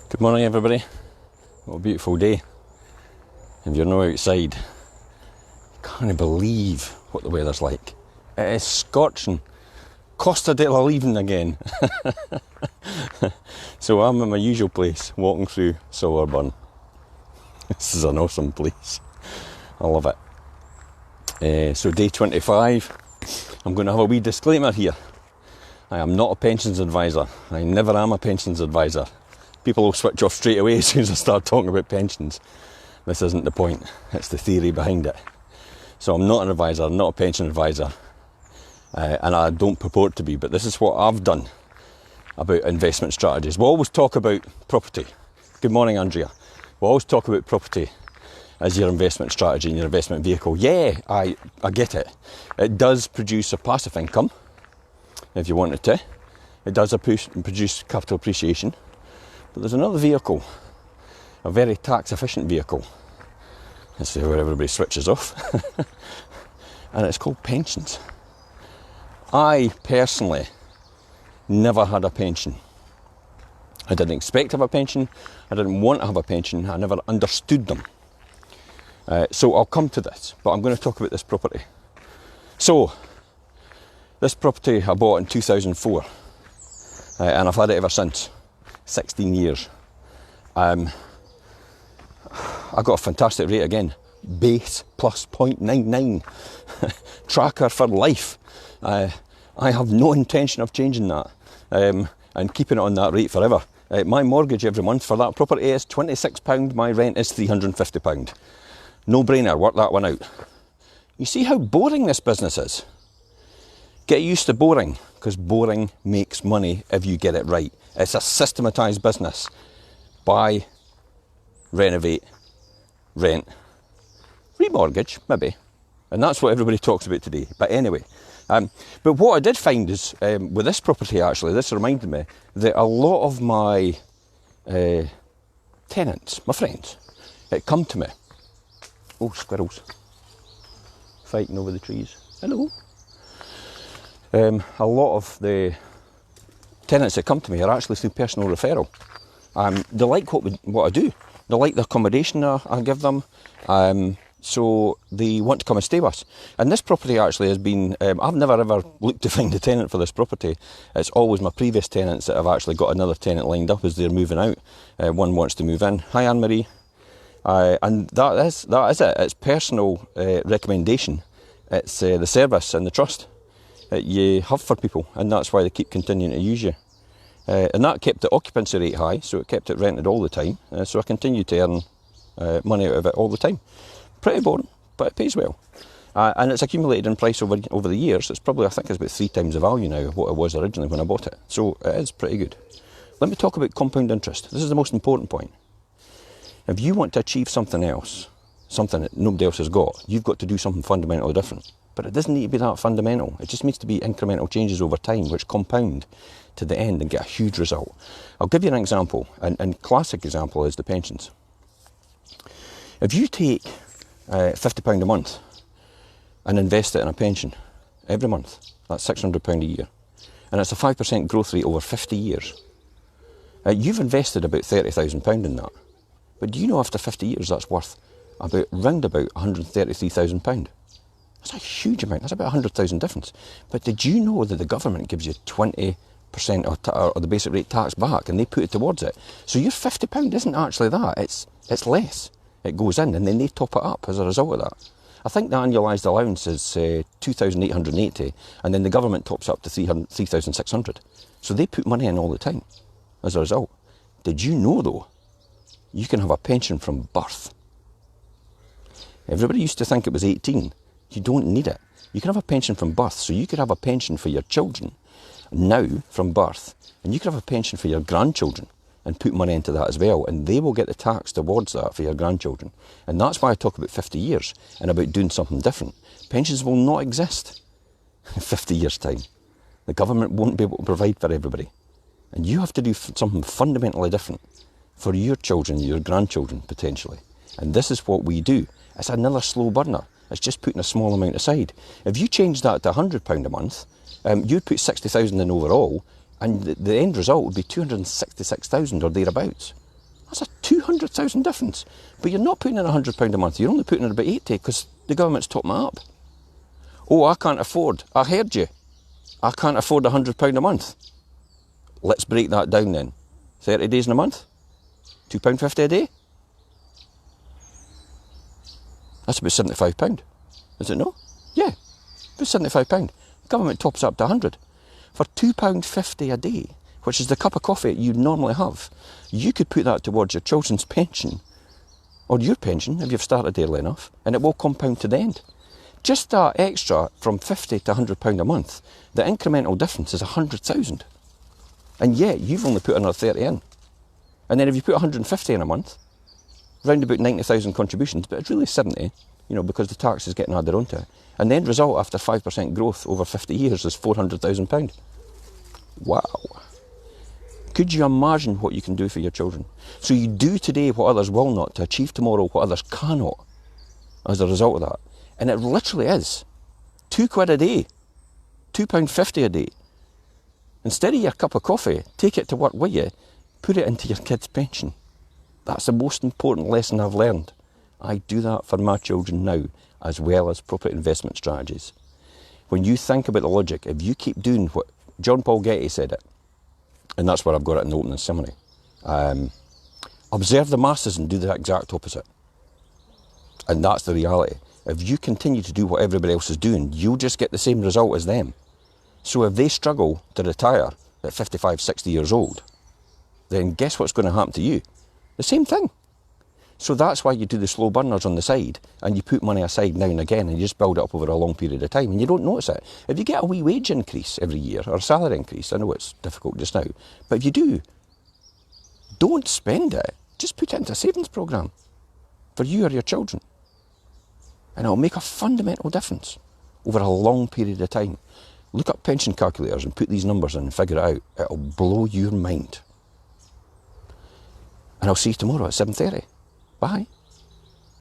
Good morning, everybody. What a beautiful day. If you're not outside, I can't believe what the weather's like. It is scorching. Costa della Leaving again. So I'm at my usual place, walking through Silverburn. This is an awesome place. I love it. So day 25. I'm going to have a wee disclaimer here. I am not a pensions advisor. I never am a pensions advisor. People will switch off straight away as soon as I start talking about pensions. This isn't the point, it's the theory behind it. So I'm not an advisor, I'm not a pension advisor, and I don't purport to be, but this is what I've done about investment strategies. We'll always talk about property. Good morning, Andrea. We'll always talk about property as your investment strategy and your investment vehicle. Yeah, I get it. It does produce a passive income, if you want it to. It does produce capital appreciation. But there's another vehicle, a very tax efficient vehicle. This is where everybody switches off. And it's called pensions. I personally never had a pension. I didn't expect to have a pension. I didn't want to have a pension. I never understood them. So I'll come to this, but I'm going to talk about this property. So, this property I bought in 2004, and I've had it ever since. 16 years. I got a fantastic rate again. Base plus 0.99. Tracker for life. I have no intention of changing that and keeping it on that rate forever. My mortgage every month for that property is £26. My rent is £350. No brainer, work that one out. You see how boring this business is? Get used to boring, because boring makes money if you get it right. It's a systematised business. Buy, renovate, rent, remortgage, maybe. And that's what everybody talks about today. But anyway, but what I did find is, with this property actually, this reminded me that a lot of my tenants, my friends, come to me. Oh, squirrels. Fighting over the trees. Hello. A lot of the tenants that come to me are actually through personal referral. They like what I do. They like the accommodation I give them. So they want to come and stay with us. And this property actually has been, I've never ever looked to find a tenant for this property. It's always my previous tenants that have actually got another tenant lined up as they're moving out. One wants to move in. Hi, Anne-Marie. And that is it. It's personal recommendation. It's the service and the trust that you have for people, and that's why they keep continuing to use you. And that kept the occupancy rate high, so it kept it rented all the time. So I continue to earn money out of it all the time. Pretty boring, but it pays well. And it's accumulated in price over the years. It's probably, I think it's about 3 times the value now of what it was originally when I bought it. So it is pretty good. Let me talk about compound interest. This is the most important point. If you want to achieve something else, something that nobody else has got, you've got to do something fundamentally different. But it doesn't need to be that fundamental. It just needs to be incremental changes over time, which compound to the end and get a huge result. I'll give you an example, and classic example is the pensions. If you take £50 a month and invest it in a pension every month, that's £600 a year, and it's a 5% growth rate over 50 years, you've invested about £30,000 in that. But do you know after 50 years that's worth round about £133,000? That's a huge amount. That's about 100,000 difference. But did you know that the government gives you 20% or the basic rate tax back, and they put it towards it? So your £50 isn't actually that. It's less. It goes in, and then they top it up as a result of that. I think the annualised allowance is 2,880, and then the government tops up to 3,600. So they put money in all the time as a result. Did you know though, you can have a pension from birth? Everybody used to think it was 18. You don't need it. You can have a pension from birth, so you could have a pension for your children now from birth, and you could have a pension for your grandchildren and put money into that as well, and they will get the tax towards that for your grandchildren. And that's why I talk about 50 years and about doing something different. Pensions will not exist in 50 years' time. The government won't be able to provide for everybody. And you have to do something fundamentally different for your children, your grandchildren, potentially. And this is what we do. It's another slow burner. It's just putting a small amount aside. If you change that to £100 a month, you'd put 60,000 in overall, and the end result would be 266,000 or thereabouts. That's a 200,000 difference. But you're not putting in £100 a month, you're only putting in about 80 because the government's topping it up. Oh, I can't afford, I heard you, I can't afford £100 a month. Let's break that down then. 30 days in a month, £2.50 a day. That's about £75, is it no? Yeah, about £75. Government tops up to 100. For £2.50 a day, which is the cup of coffee you normally have, you could put that towards your children's pension, or your pension if you've started early enough, and it will compound to the end. Just that extra from £50 to £100 a month, the incremental difference is 100,000. And yet, you've only put another 30 in. And then if you put 150 in a month, round about 90,000 contributions, but it's really 70, because the tax is getting added onto it. And the end result after 5% growth over 50 years is £400,000. Wow. Could you imagine what you can do for your children? So you do today what others will not to achieve tomorrow what others cannot as a result of that. And it literally is £2 a day, £2.50 a day. Instead of your cup of coffee, take it to work with you, put it into your kid's pension. That's the most important lesson I've learned. I do that for my children now, as well as proper investment strategies. When you think about the logic, if you keep doing what John Paul Getty said it, and that's where I've got it in the opening summary, observe the masses and do the exact opposite. And that's the reality. If you continue to do what everybody else is doing, you'll just get the same result as them. So if they struggle to retire at 55, 60 years old, then guess what's going to happen to you? The same thing. So that's why you do the slow burners on the side, and you put money aside now and again, and you just build it up over a long period of time, and you don't notice it. If you get a wee wage increase every year, or a salary increase, I know it's difficult just now, but if you do, don't spend it. Just put it into a savings programme for you or your children. And it'll make a fundamental difference over a long period of time. Look up pension calculators and put these numbers in and figure it out. It'll blow your mind. And I'll see you tomorrow at 7:30. Bye.